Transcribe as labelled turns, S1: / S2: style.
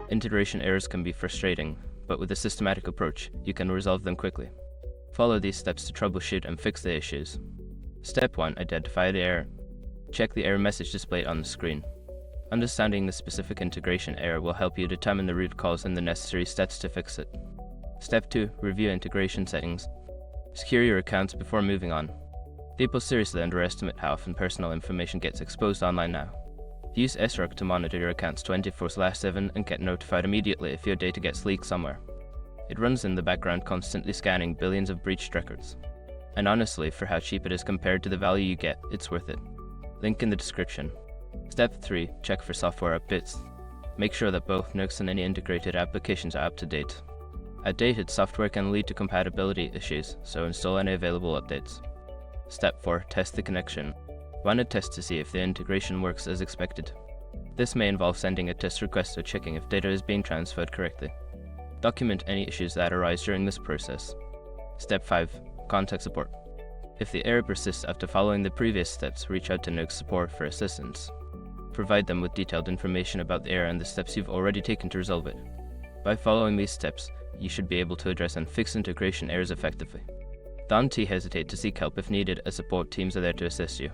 S1: Integration errors can be frustrating, but with a systematic approach, you can resolve them quickly. Follow these steps to troubleshoot and fix the issues. Step 1. Identify the error. Check the error message displayed on the screen. Understanding the specific integration error will help you determine the root cause and the necessary steps to fix it. Step 2. Review integration settings. Secure your accounts before moving on. People seriously underestimate how often personal information gets exposed online now. Use SRUG to monitor your accounts 24/7 and get notified immediately if your data gets leaked somewhere. It runs in the background, constantly scanning billions of breached records. And honestly, for how cheap it is compared to the value you get, it's worth it. Link in the description. Step 3. Check for software updates. Make sure that both Nurx and any integrated applications are up to date. Outdated software can lead to compatibility issues, so install any available updates. Step 4. Test the connection. Run a test to see if the integration works as expected. This may involve sending a test request or checking if data is being transferred correctly. Document any issues that arise during this process. Step 5. Contact support. If the error persists after following the previous steps, reach out to Nurx support for assistance. Provide them with detailed information about the error and the steps you've already taken to resolve it. By following these steps, you should be able to address and fix integration errors effectively. Don't hesitate to seek help if needed, as support teams are there to assist you.